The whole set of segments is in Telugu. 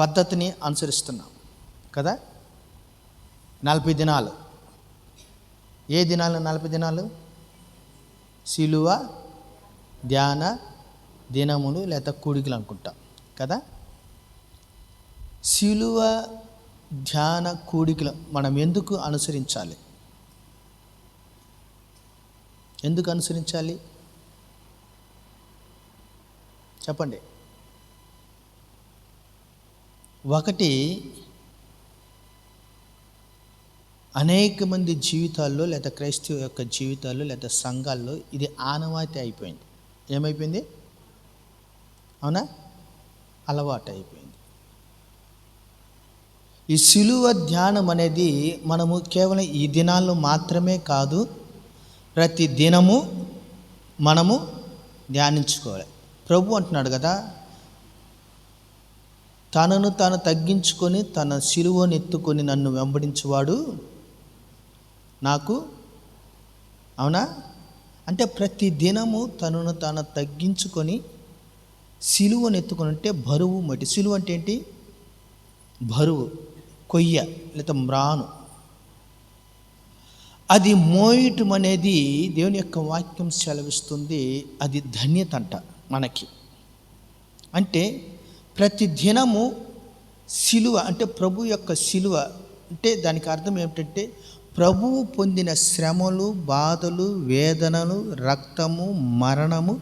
పద్ధతిని అనుసరిస్తున్నాం కదా. 40 దినాలు. ఏ దినాలు 40 దినాలు? సిలువ ధ్యాన దినములు లేదా కూడికలు అనుకుంటాం కదా. సిలువ ధ్యాన కూడికలు మనం ఎందుకు అనుసరించాలి? ఎందుకు అనుసరించాలి చెప్పండి. ఒకటి, అనేక మంది జీవితాల్లో లేదా క్రైస్తవ యొక్క జీవితాల్లో లేదా సంఘాల్లో ఇది ఆనవాయితీ అయిపోయింది. ఏమైపోయింది? అవునా? అలవాటు అయిపోయింది. ఈ సిలువ ధ్యానం అనేది మనము కేవలం ఈ దినాల్లో మాత్రమే కాదు, ప్రతి దినము మనము ధ్యానించుకోవాలి. ప్రభు అంటున్నాడు కదా, తనను తాను తగ్గించుకొని తన సిలువను ఎత్తుకొని నన్ను వెంబడించువాడు నాకు, అవునా? అంటే ప్రతి దినము తనను తాను తగ్గించుకొని సిలువను ఎత్తుకొని, అంటే బరువు మట్టి. సిలువ అంటే ఏంటి? బరువు, కొయ్య లేదా మ్రాను. అది మోయటం అనేది దేవుని యొక్క వాక్యం సెలవిస్తుంది, అది ధన్యత అంట మనకి. అంటే ప్రతి దినము సిలువ అంటే ప్రభు యొక్క సిలువ అంటే దానికి అర్థం ఏమిటంటే ప్రభువు పొందిన శ్రమలు, బాధలు, వేదనలు, రక్తము, మరణము,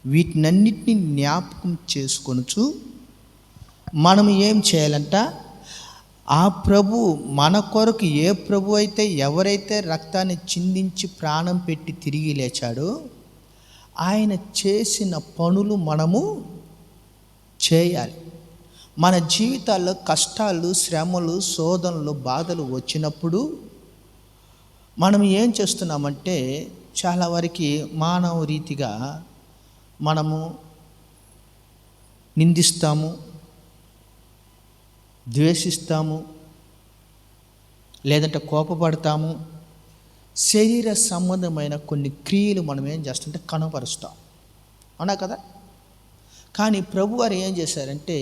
వీటినన్నిటిని జ్ఞాపకం చేసుకొనుచు మనం ఏం చేయాలంట? ఆ ప్రభు మన కొరకు ఏ ప్రభు అయితే, ఎవరైతే రక్తాన్ని చిందించి ప్రాణం పెట్టి తిరిగి లేచాడో ఆయన చేసిన పనులు మనము చేయాలి. మన జీవితాల్లో కష్టాలు, శ్రమలు, శోధనలు, బాధలు వచ్చినప్పుడు మనం ఏం చేస్తున్నామంటే చాలా వరకు మానవ రీతిగా మనము నిందిస్తాము, ద్వేషిస్తాము, లేదంటే కోపపడతాము. శరీర సంబంధమైన కొన్ని క్రియలు మనం ఏం చేస్తుంటే కనపరుస్తాం, అవునా కదా. కానీ ప్రభు వారు ఏం చేశారంటే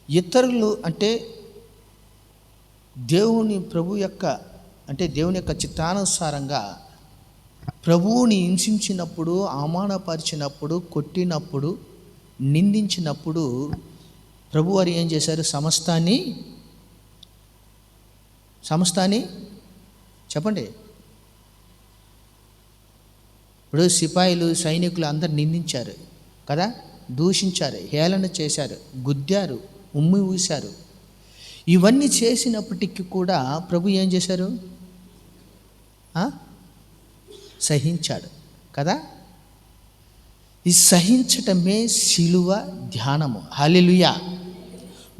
ఇతరులు అంటే ప్రభు యొక్క అంటే దేవుని యొక్క చిత్తానుసారంగా ప్రభువుని హింసించినప్పుడు, అవమానపరిచినప్పుడు, కొట్టినప్పుడు, నిందించినప్పుడు ప్రభు వారు ఏం చేశారు? సమస్తాన్ని చెప్పండి. ఇప్పుడు సిపాయిలు, సైనికులు అందరు నిందించారు కదా, దూషించారు, హేళన చేశారు, గుద్దారు, ఉమ్మి ఊశారు. ఇవన్నీ చేసినప్పటికీ కూడా ప్రభు ఏం చేశారు? సహించాడు కదా. ఈ సహించటమే సిలువ ధ్యానము. హల్లెలూయా.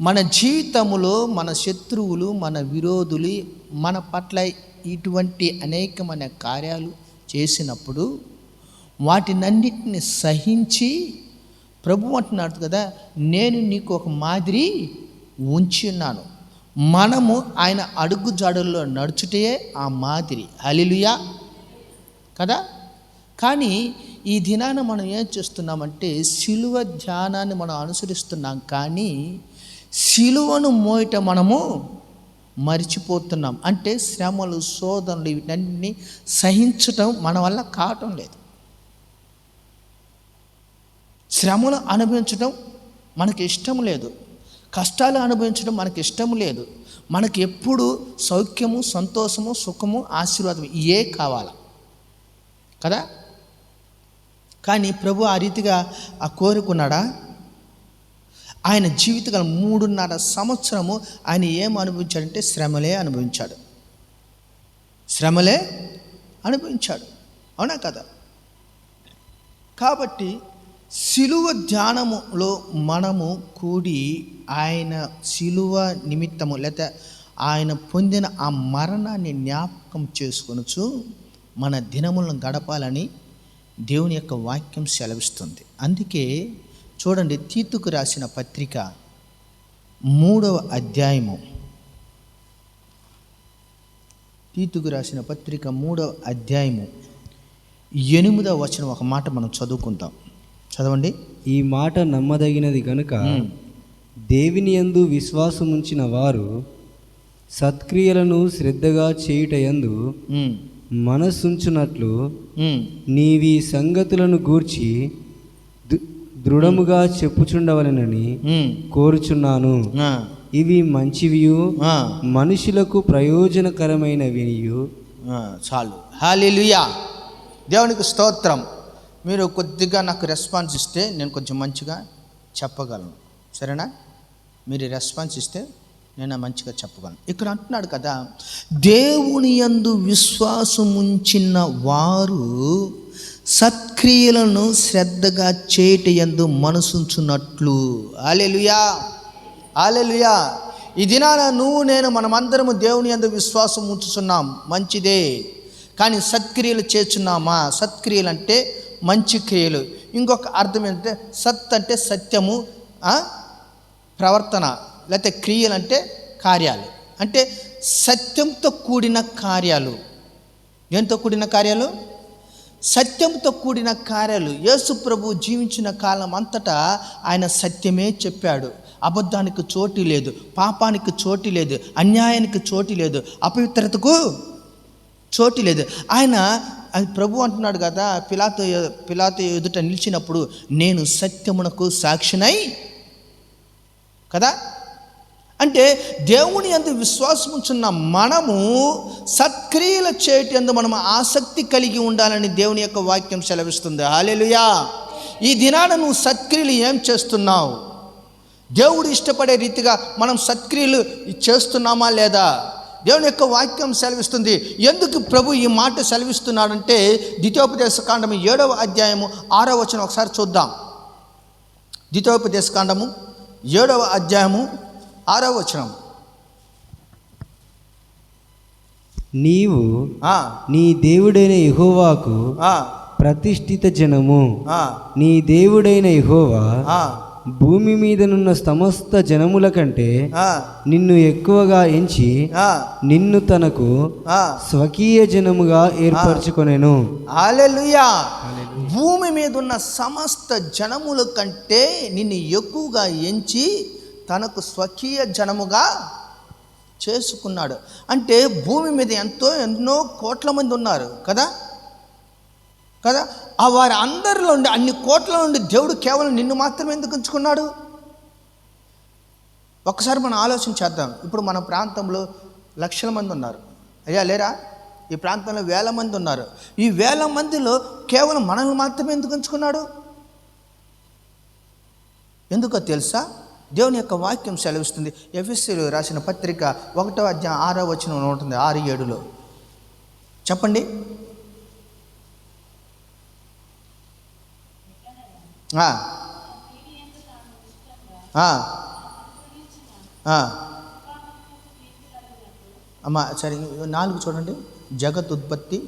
మన జీవితంలో మన శత్రువులు, మన విరోధులు మన పట్ల ఇటువంటి అనేకమైన కార్యాలు చేసినప్పుడు వాటినన్నిటిని సహించి ప్రభు అంటున్నాడు కదా, నేను నీకు ఒక మాదిరి ఉంచి ఉన్నాను. మనము ఆయన అడుగు జాడల్లో నడుచుటే ఆ మాదిరి. హల్లెలూయా కదా. కానీ ఈ దినాన మనం ఏం చేస్తున్నామంటే సిలువ ధ్యానాన్ని మనం అనుసరిస్తున్నాం, కానీ సిలువను మోయటం మనము మరిచిపోతున్నాం. అంటే శ్రమలు, శోధనలు వీటన్నిటిని సహించటం మన వల్ల కావటం లేదు. శ్రమలు అనుభవించడం మనకి ఇష్టం లేదు, కష్టాలు అనుభవించడం మనకి ఇష్టం లేదు. మనకి ఎప్పుడు సౌఖ్యము, సంతోషము, సుఖము, ఆశీర్వాదం ఇవే కావాలి కదా. కానీ ప్రభు ఆ రీతిగా కోరుకున్నాడా? ఆయన జీవితకాలం 3.5 సంవత్సరము ఆయన ఏం అనుభవించాడంటే శ్రమలే అనుభవించాడు, అవునా కదా. కాబట్టి సిలువ ధ్యానములో మనము కూడి ఆయన సిలువ నిమిత్తము లేదా ఆయన పొందిన ఆ మరణాన్ని జ్ఞాపకం చేసుకొనుచు మన దినములను గడపాలని దేవుని యొక్క వాక్యం సెలవిస్తుంది. అందుకే చూడండి, తీతుకు రాసిన పత్రిక 3వ అధ్యాయము, తీతుకు రాసిన పత్రిక 3వ అధ్యాయము 8వ వచనం ఒక మాట మనం చదువుకుందాం. చదవండి. ఈ మాట నమ్మదగినది గనుక దేవుని యందు విశ్వాసముంచిన వారు సత్క్రియలను శ్రద్ధగా చేయుటయందు మనస్సుంచునట్లు నీవి సంగతులను గూర్చి దృఢముగా చెప్పుచుండవలెనని కోరుచున్నాను. ఇవి మంచివియు మనుషులకు ప్రయోజనకరమైనవియు. చాలు. హల్లెలూయా. దేవునికి స్తోత్రం. మీరు కొద్దిగా నాకు రెస్పాన్స్ ఇస్తే నేను కొంచెం మంచిగా చెప్పగలను, సరేనా? మీరు రెస్పాన్స్ ఇస్తే నేను మంచిగా చెప్పగలను. ఇక్కడ అంటున్నాడు కదా, దేవుని యందు విశ్వాసముంచిన వారు సత్క్రియలను శ్రద్ధగా చేయటయందు మనసుంచున్నట్లు. హల్లెలూయా, హల్లెలూయా. ఈ దినాన నువ్వు నేను మనమందరము దేవుని యందు విశ్వాసం ఉంచుతున్నాం, మంచిదే. కానీ సత్క్రియలు చేస్తున్నామా? సత్క్రియలు అంటే మంచి క్రియలు. ఇంకొక అర్థం ఏంటంటే సత్ అంటే సత్యము, ప్రవర్తన, లేకపోతే క్రియలు అంటే కార్యాలు. అంటే సత్యంతో కూడిన కార్యాలు. ఏంతో కూడిన కార్యాలు? సత్యంతో కూడిన కార్యాలు. యేసు ప్రభు జీవించిన కాలం అంతటా ఆయన సత్యమే చెప్పాడు. అబద్ధానికి చోటు లేదు, పాపానికి చోటు లేదు, అన్యాయానికి చోటు లేదు, అపవిత్రతకు చోటు లేదు. ఆయన ప్రభు అంటున్నాడు కదా, పిలాతు ఎదుట నిలిచినప్పుడు నేను సత్యమునకు సాక్షినై కదా. అంటే దేవుని యందు విశ్వాసం ఉంచున్న మనము సత్క్రియలు చేయటందు మనం ఆసక్తి కలిగి ఉండాలని దేవుని యొక్క వాక్యం సెలవిస్తుంది. హల్లెలూయా. ఈ దినాన నువ్వు సత్క్రియలు ఏం చేస్తున్నావు? దేవుడు ఇష్టపడే రీతిగా మనం సత్క్రియలు చేస్తున్నామా లేదా? దేవుని యొక్క వాక్యం సెలవిస్తుంది. ఎందుకు ప్రభు ఈ మాట సెలవిస్తున్నాడంటే ద్వితీయోపదేశకాండము 7వ అధ్యాయము 6వ వచనం ఒకసారి చూద్దాం. ద్వితీయోపదేశకాండము 7వ అధ్యాయము 6వ వచనం. నీవు నీ దేవుడైన యెహోవాకు ప్రతిష్ఠిత జనము. నీ దేవుడైన యెహోవా భూమి మీదనున్న సమస్త జనముల కంటే నిన్ను ఎక్కువగా ఎంచి నిన్ను తనకు స్వకీయ జనముగా ఏర్పరచుకొనెను. హల్లెలూయా. భూమి మీద ఉన్న సమస్త జనముల కంటే నిన్ను ఎక్కువగా ఎంచి తనకు స్వకీయ జనముగా చేసుకున్నాడు. అంటే భూమి మీద ఎన్నో కోట్ల మంది ఉన్నారు కదా. ఆ వారి అందరిలో ఉండి, అన్ని కోట్ల నుండి దేవుడు కేవలం నిన్ను మాత్రమే ఎందుకు ఉంచుకున్నాడు? ఒక్కసారి మనం ఆలోచన చేద్దాం. ఇప్పుడు మన ప్రాంతంలో లక్షల మంది ఉన్నారు, అయ్యా లేరా? ఈ ప్రాంతంలో వేల మంది ఉన్నారు. ఈ వేల మందిలో కేవలం మనల్ని మాత్రమే ఎందుకు ఉంచుకున్నాడు? ఎందుకో తెలుసా? దేవుని యొక్క వాక్యం సెలవిస్తుంది. ఎఫెసీయులు రాసిన పత్రిక 1వ అధ్యాయం 6వ వచనం ఉంటుంది, 6-7లో చెప్పండి. అమ్మా సరే 4 చూడండి. జగత్ ఉత్పత్తి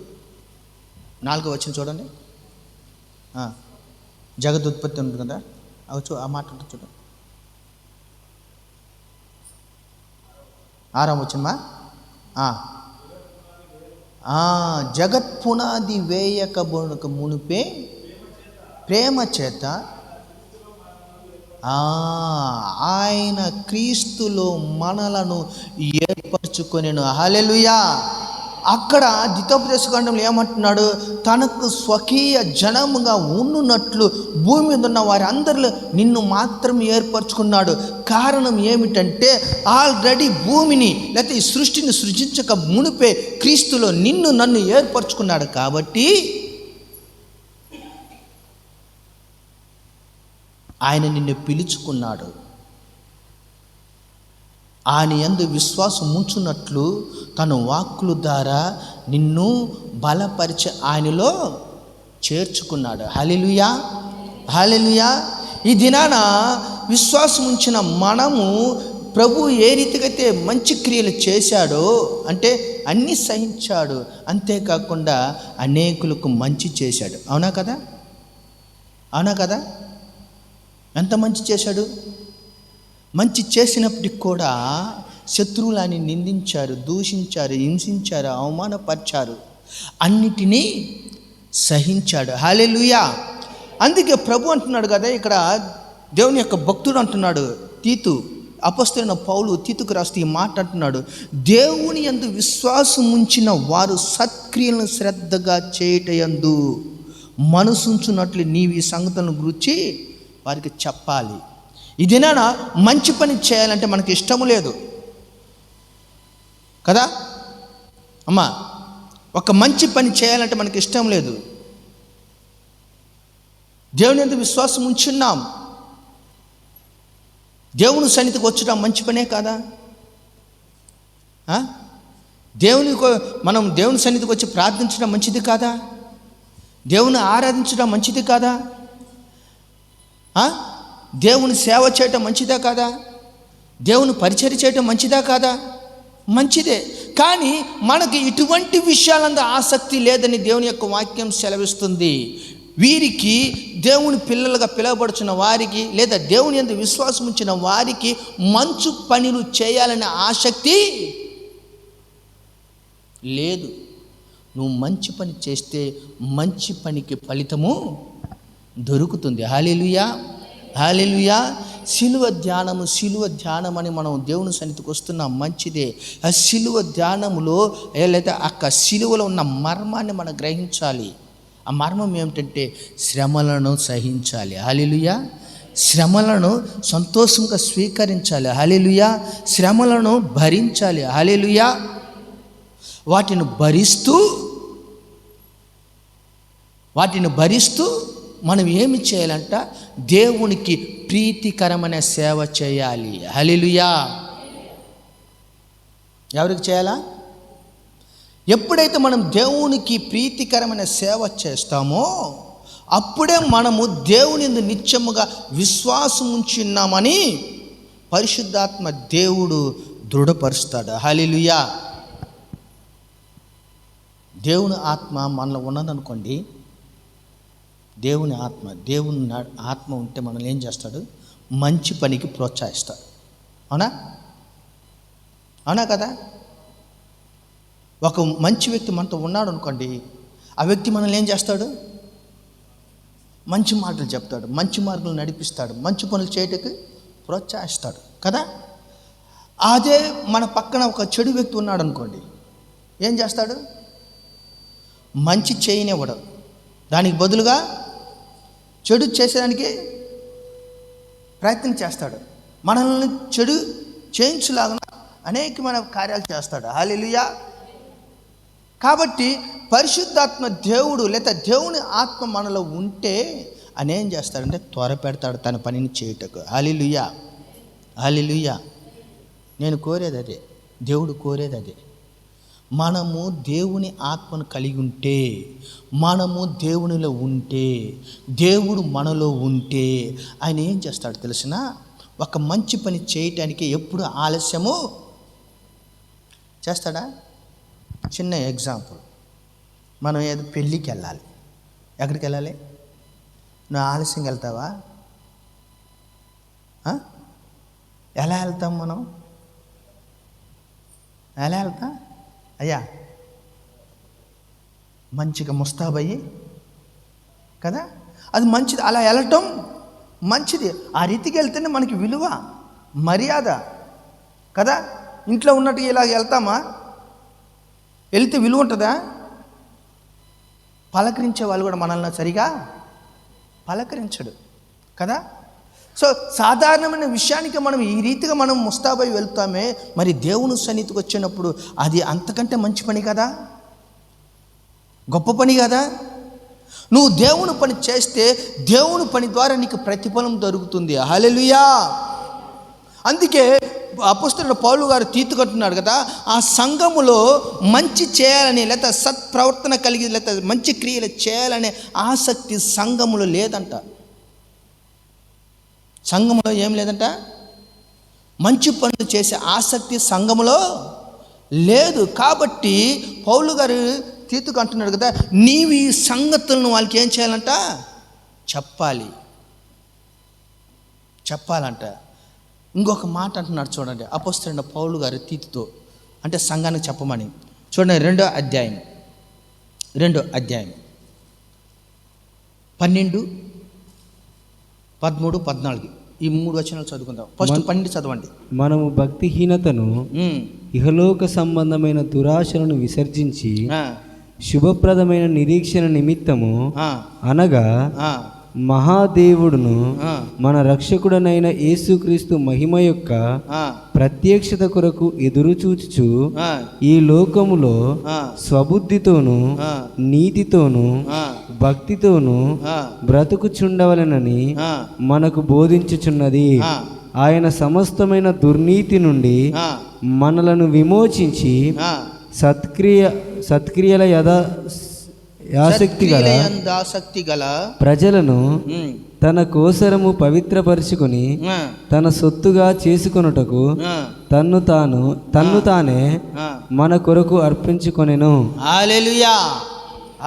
4వ వచనం చూడండి. జగత్ ఉత్పత్తి ఉంటుంది కదా, ఆ మాట ఉంటుంది చూడండి. 6వ వచనమా? జగత్ పునాది వేయక మునిపే ప్రేమ చేత ఆయన క్రీస్తులో మనలను ఏర్పరచుకొనెను. హల్లెలూయా. అక్కడ ద్వితీయోపదేశకాండంలో ఏమంటున్నాడు? తనకు స్వకీయ జనముగా ఉన్నట్లు భూమి మీద ఉన్న వారి అందరిలో నిన్ను మాత్రం ఏర్పరచుకున్నాడు. కారణం ఏమిటంటే ఆల్రెడీ భూమిని లేకపోతే ఈ సృష్టిని సృజించక మునిపే క్రీస్తులో నిన్ను నన్ను ఏర్పరచుకున్నాడు. కాబట్టి ఆయన నిన్ను పిలుచుకున్నాడు. ఆయన యందు విశ్వాసం ఉంచున్నట్లు తన వాక్కుల ద్వారా నిన్ను బలపరిచి ఆయనలో చేర్చుకున్నాడు. హల్లెలూయా, హల్లెలూయా. ఈ దినాన విశ్వాసం ఉంచిన మనము ప్రభు ఏ రీతికైతే మంచి క్రియలు చేశాడో, అంటే అన్నీ సహించాడు, అంతేకాకుండా అనేకులకు మంచి చేశాడు. అవునా కదా? అవునా కదా? ఎంత మంచి చేశాడు? మంచి చేసినప్పటికి కూడా శత్రువులు ఆయన నిందించారు, దూషించారు, హింసించారు, అవమానపరిచారు, అన్నిటినీ సహించాడు. హల్లెలూయా. అందుకే ప్రభు అంటున్నాడు కదా, ఇక్కడ దేవుని యొక్క భక్తుడు అంటున్నాడు, తీతు, అపొస్తలుడైన పౌలు తీతుకు రాస్తూ ఈ మాట అంటున్నాడు, దేవుని యందు విశ్వాసం ఉంచిన వారు సత్క్రియలను శ్రద్ధగా చేయటయందు మనసుంచున్నట్లు నీవు ఈ సంగతులను గురించి వారికి చెప్పాలి. ఇదేనా మంచి పని చేయాలంటే మనకి ఇష్టము లేదు కదా అమ్మా. ఒక మంచి పని చేయాలంటే మనకి ఇష్టం లేదు. దేవుని యందు విశ్వాసం ఉంచున్నాం, దేవుని సన్నిధికి వచ్చడం మంచి పనే కాదా? మనం దేవుని సన్నిధికి వచ్చి ప్రార్థించడం మంచిది కాదా? దేవుని ఆరాధించడం మంచిది కాదా? దేవుని సేవ చేయటం మంచిదా కాదా? దేవుని పరిచర్య చేయటం మంచిదా కాదా? మంచిదే. కానీ మనకి ఇటువంటి విషయాలందు ఆసక్తి లేదని దేవుని యొక్క వాక్యం సెలవిస్తుంది. వీరికి, దేవుని పిల్లలుగా పిలువబడుచున్న వారికి, లేదా దేవుని యందు విశ్వాసం ఉంచిన వారికి మంచి పనులు చేయాలనే ఆసక్తి లేదు. నువ్వు మంచి పని చేస్తే మంచి పనికి ఫలితము దొరుకుతుంది. హల్లెలూయా, హల్లెలూయా. సిలువ ధ్యానం అని మనం దేవుని సన్నిధికి వస్తున్నాం, మంచిదే. ఆ సిలువ ధ్యానములో లేదా అక్క సిలువలో ఉన్న మర్మాన్ని మనం గ్రహించాలి. ఆ మర్మం ఏమిటంటే శ్రమలను సహించాలి. హల్లెలూయా. శ్రమలను సంతోషంగా స్వీకరించాలి. హల్లెలూయా. శ్రమలను భరించాలి. హల్లెలూయా. వాటిని భరిస్తూ మనం ఏమి చేయాలంట? దేవునికి ప్రీతికరమైన సేవ చేయాలి. హల్లెలూయా. ఎవరికి చేయాలా? ఎప్పుడైతే మనం దేవునికి ప్రీతికరమైన సేవ చేస్తామో అప్పుడే మనము దేవుని యందు నిత్యముగా విశ్వాసం ఉంచున్నామని పరిశుద్ధాత్మ దేవుడు దృఢపరుస్తాడు. హల్లెలూయా. దేవుని ఆత్మ మనలో ఉన్నదనుకోండి, దేవుని ఆత్మ ఉంటే మనల్ని ఏం చేస్తాడు? మంచి పనికి ప్రోత్సహిస్తాడు. అవునా కదా? ఒక మంచి వ్యక్తి మనతో ఉన్నాడు అనుకోండి, ఆ వ్యక్తి మనల్ని ఏం చేస్తాడు? మంచి మాటలు చెప్తాడు, మంచి మార్గాలు నడిపిస్తాడు, మంచి పనులు చేయటకు ప్రోత్సహిస్తాడు కదా. అదే మన పక్కన ఒక చెడు వ్యక్తి ఉన్నాడు అనుకోండి, ఏం చేస్తాడు? మంచి చేయనివ్వడు, దానికి బదులుగా చెడు చేసేదానికి ప్రయత్నం చేస్తాడు. మనల్ని చెడు చేయించులాగా అనేకమైన కార్యాలు చేస్తాడు. హల్లెలూయా. కాబట్టి పరిశుద్ధాత్మ దేవుడు లేదా దేవుని ఆత్మ మనలో ఉంటే అనేం చేస్తాడంటే త్వరపెడతాడు తన పనిని చేయుటకు. హల్లెలూయా, హల్లెలూయా. నేను కోరేది అదే, దేవుడు కోరేది అదే. మనము దేవుని ఆత్మను కలిగి ఉంటే, మనము దేవునిలో ఉంటే, దేవుడు మనలో ఉంటే ఆయన ఏం చేస్తాడు తెలిసిన? ఒక మంచి పని చేయటానికి ఎప్పుడు ఆలస్యము చేస్తాడా? చిన్న ఎగ్జాంపుల్, మనం ఏదో పెళ్ళికి వెళ్ళాలి. ఎక్కడికి వెళ్ళాలి? నువ్వు ఆలస్యంగా వెళ్తావా? ఎలా వెళ్తాం మనం? ఎలా వెళ్తా? అయ్యా మంచిగా ముస్తాబయ్యి కదా, అది మంచిది. అలా వెళ్ళటం మంచిది. ఆ రీతికి వెళ్తేనే మనకి విలువ, మర్యాద కదా. ఇంట్లో ఉన్నట్టు ఇలా వెళ్తామా? వెళ్తే విలువ ఉంటుందా? పలకరించే వాళ్ళు కూడా మనల్ని సరిగా పలకరించడు కదా. సో సాధారణమైన విషయానికి మనం ఈ రీతిగా మనం ముస్తాబై వెళ్తామే, మరి దేవుని సన్నిధికి వచ్చినప్పుడు అది అంతకంటే మంచి పని కదా, గొప్ప పని కదా. నువ్వు దేవుని పని చేస్తే దేవుని పని ద్వారా నీకు ప్రతిఫలం దొరుకుతుంది. హల్లెలూయా. అందుకే అపొస్తలుడైన పౌలు గారు తీతుకుంటున్నాడు కదా, ఆ సంఘములో మంచి చేయాలని లేదా సత్ప్రవర్తన కలిగి లేదా మంచి క్రియలు చేయాలనే ఆసక్తి సంఘములో లేదంట. సంఘములో ఏం లేదంట? మంచి పనులు చేసే ఆసక్తి సంఘములో లేదు. కాబట్టి పౌలు గారు తీతుకు అంటున్నాడు కదా, నీవు ఈ సంగతులను వాళ్ళకి ఏం చేయాలంట? చెప్పాలంట. ఇంకొక మాట అంటున్నాడు చూడండి, అపొస్తలుడైన పౌలు గారు తీతుతో, అంటే సంఘానికి చెప్పమని. చూడండి, 2వ అధ్యాయం 12, 13, 14. ఈ 3 వచనాలు చదువుకుందాం. ఫస్ట్ 12 చదవండి. మనము భక్తిహీనతను, ఇహలోక సంబంధమైన దురాశలను విసర్జించి శుభప్రదమైన నిరీక్షణ నిమిత్తము అనగా మహాదేవుడును మన రక్షకుడనైన యేసుక్రీస్తు మహిమ యొక్క ప్రత్యక్షత కొరకు ఎదురు చూచుచు ఈ లోకములో స్వబుద్ధితోను నీతితోను భక్తితోను బ్రతుకుచుండవలెనని మనకు బోధించుచున్నది. ఆయన సమస్తమైన దుర్నీతి నుండి మనలను విమోచించి సత్క్రియల ఆసక్తి గల ప్రజలను తన కోసరము పవిత్రపరుచుకొని తన సొత్తుగా చేసుకొనుటకు తన్ను తానే మన కొరకు అర్పించుకొనెను. హల్లెలూయా,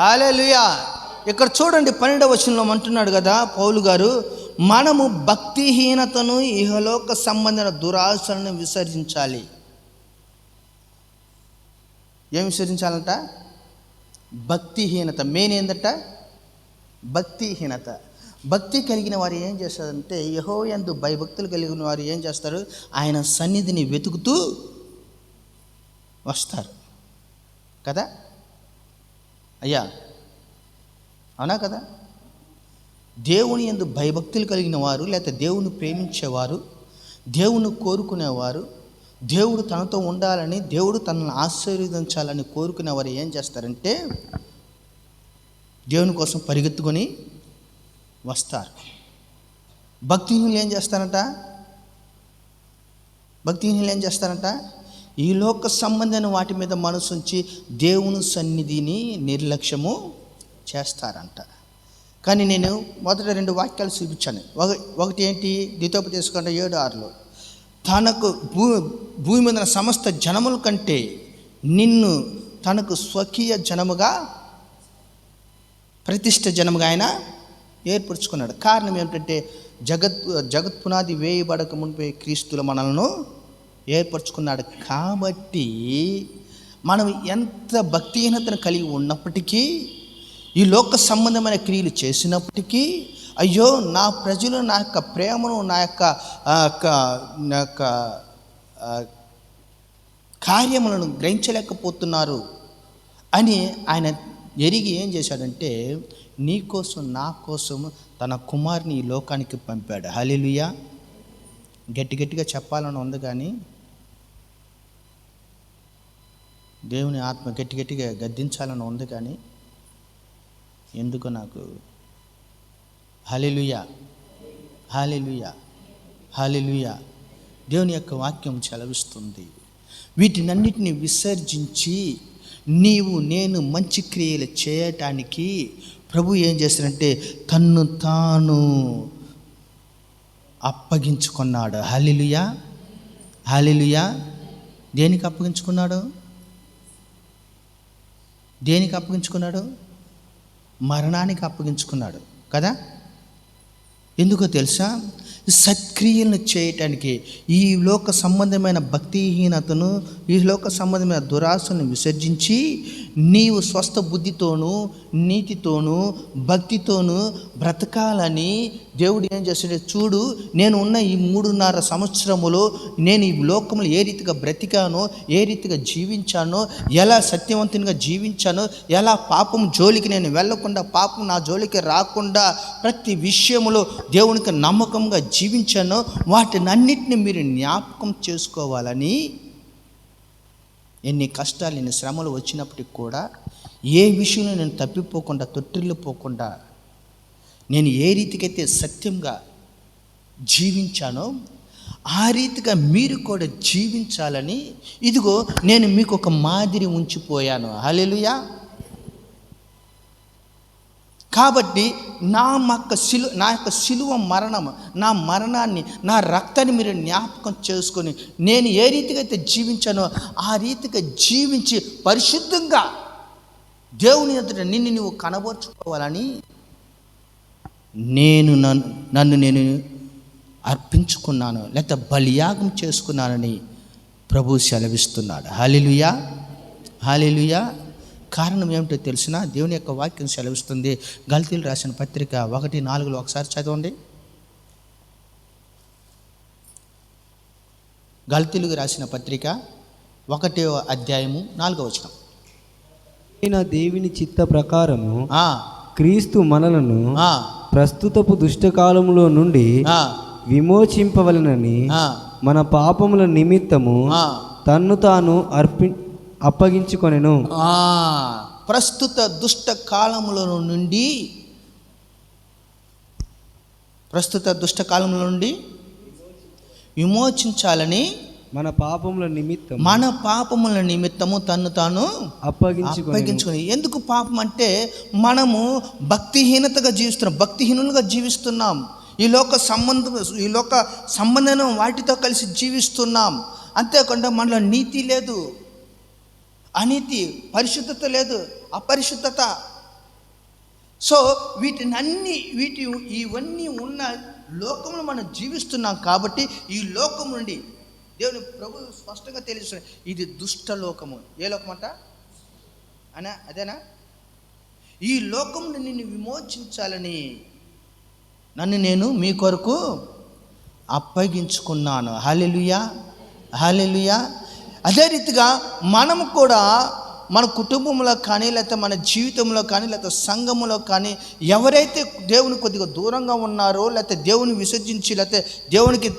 హల్లెలూయా. ఇక్కడ చూడండి 12వ వచనంలో అంటున్నాడు కదా పౌలు గారు, మనము భక్తిహీనతను ఇహలోక సంబంధమైన దురాశలను విసర్జించాలి. ఏం విసర్జించాలంట? భక్తిహీనత. మెయిన్ ఏంటంట? భక్తిహీనత. భక్తి కలిగిన వారు ఏం చేస్తారంటే, యెహోవా యందు భయభక్తులు కలిగిన వారు ఏం చేస్తారు? ఆయన సన్నిధిని వెతుకుతూ వస్తారు కదా అయ్యా, అవునా కదా? దేవుని యందు భయభక్తులు కలిగిన వారు, లేకపోతే దేవుని ప్రేమించేవారు, దేవుని కోరుకునేవారు, దేవుడు తనతో ఉండాలని, దేవుడు తనను ఆశీర్వదించాలని కోరుకునేవారు ఏం చేస్తారంటే దేవుని కోసం పరిగెత్తుకొని వస్తారు. భక్తిహీనులు ఏం చేస్తారంట? ఈ లోక సంబంధమైన వాటి మీద మనసు ఉంచి దేవుని సన్నిధిని నిర్లక్ష్యము చేస్తారంట. కానీ నేను మొదట 2 వాక్యాలు చూపించాను. ఒకటి ఏంటి? ద్వితోపదేశకాండ 7:6లో తనకు భూమి మీద సమస్త జనముల కంటే నిన్ను తనకు స్వకీయ జనముగా, ప్రతిష్ఠ జనముగా ఆయన ఏర్పరచుకున్నాడు. కారణం ఏమిటంటే జగత్ పునాది వేయబడక మునిపే క్రీస్తులో మనల్ని ఏర్పరచుకున్నాడు. కాబట్టి మనం ఎంత భక్తిహీనతను కలిగి ఉన్నప్పటికీ, ఈ లోక సంబంధమైన క్రియలు చేసినప్పటికీ, అయ్యో నా ప్రజలు నా యొక్క ప్రేమను, నా యొక్క కార్యములను గ్రహించలేకపోతున్నారు అని ఆయన ఎరిగి ఏం చేశాడంటే, నీ కోసం నా కోసం తన కుమారుని ఈ లోకానికి పంపాడు. హల్లెలూయా. గట్టిగా చెప్పాలని ఉంది, కానీ దేవుని ఆత్మ గట్టిగా గద్దించాలని ఉంది, కానీ ఎందుకో నాకు హల్లెలూయా, హల్లెలూయా, హల్లెలూయా దేవుని యొక్క వాక్యం చలవిస్తుంది. వీటినన్నిటిని విసర్జించి నీవు నేను మంచి క్రియలు చేయటానికి ప్రభు ఏం చేస్తాడంటే తన్ను తాను అప్పగించుకున్నాడు. హల్లెలూయా, హల్లెలూయా. దేనికి అప్పగించుకున్నాడు? మరణానికి అప్పగించుకున్నాడు కదా. ఎందుకో తెలుసా? సత్క్రియలను చేయటానికి, ఈ లోక సంబంధమైన భక్తిహీనతను, ఈ లోక సంబంధమైన దురాశను విసర్జించి నీవు స్వస్థ బుద్ధితోనూ నీతితోనూ భక్తితోనూ బ్రతకాలని దేవుడు ఏం చేస్తాడు? చూడు, నేను ఉన్న ఈ 3.5 సంవత్సరములో నేను ఈ లోకంలో ఏ రీతిగా బ్రతికానో, ఏ రీతిగా జీవించానో, ఎలా సత్యవంతునిగా జీవించానో, ఎలా పాపం జోలికి నేను వెళ్ళకుండా, పాపం నా జోలికి రాకుండా ప్రతి విషయంలో దేవునికి నమ్మకంగా జీవించానో, వాటినన్నిటిని మీరు జ్ఞాపకం చేసుకోవాలని, ఎన్ని కష్టాలు ఎన్ని శ్రమలు వచ్చినప్పటికి కూడా ఏ విషయంలో నేను తప్పిపోకుండా, తొట్టిల్లిపోకుండా, నేను ఏ రీతికైతే సత్యంగా జీవించానో ఆ రీతిగా మీరు కూడా జీవించాలని, ఇదిగో నేను మీకు ఒక మాదిరి ఉంచిపోయాను. హల్లెలూయా. కాబట్టి నా యొక్క శిలువ మరణం, నా మరణాన్ని, నా రక్తాన్ని మీరు జ్ఞాపకం చేసుకొని నేను ఏ రీతిగా అయితే జీవించానో ఆ రీతిగా జీవించి పరిశుద్ధంగా దేవుని ఎదుట నిన్ను నువ్వు కనబరుచుకోవాలని నన్ను నేను అర్పించుకున్నాను, లేకపోతే బలియాగం చేసుకున్నానని ప్రభు సెలవిస్తున్నాడు. హల్లెలూయా, హల్లెలూయా. కారణం ఏమిటో తెలిసిన దేవుని యొక్క వాక్యం సెలవిస్తుంది. గలతీయులు రాసిన పత్రిక 1:4 ఒకసారి చదవండి. గల్తీయులకు రాసిన పత్రిక 1వ అధ్యాయము 4వ వచనం. దేవుని చిత్త ప్రకారము ఆ, క్రీస్తు మనలను ఆ, ప్రస్తుతపు దుష్టకాలములో నుండి ఆ, విమోచింపవలెనని ఆ, మన పాపముల నిమిత్తము ఆ, తన్ను తాను అప్పగించుకొనెను. ప్రస్తుత దుష్ట కాలముల నుండి విమోచించాలని మన పాపముల నిమిత్తము తన్ను తాను అప్పగించుకొని. ఎందుకు పాపం అంటే మనము భక్తిహీనతగా జీవిస్తున్నాం, భక్తిహీనులుగా జీవిస్తున్నాం. ఈ లోక సంబంధం వాటితో కలిసి జీవిస్తున్నాం. అంతేకాకుండా మనలో నీతి లేదు, అనీతి, పరిశుద్ధత లేదు, అపరిశుద్ధత. సో ఇవన్నీ ఉన్న లోకంలో మనం జీవిస్తున్నాం. కాబట్టి ఈ లోకం నుండి దేవుని ప్రభు స్పష్టంగా తెలుస్తుంది, ఇది దుష్ట లోకము. ఏ లోకం అంట అదేనా? ఈ లోకం నుండి నిన్ను విమోచించాలని నన్ను నేను మీ కొరకు అప్పగించుకున్నాను. హల్లెలూయా, హల్లెలూయా. అదే రీతిగా మనము కూడా మన కుటుంబంలో కానీ, లేకపోతే మన జీవితంలో కానీ, లేకపోతే సంఘములో కానీ ఎవరైతే దేవుని కొద్దిగా దూరంగా ఉన్నారో, లేకపోతే దేవుని విసర్జించి, లేకపోతే దేవునికి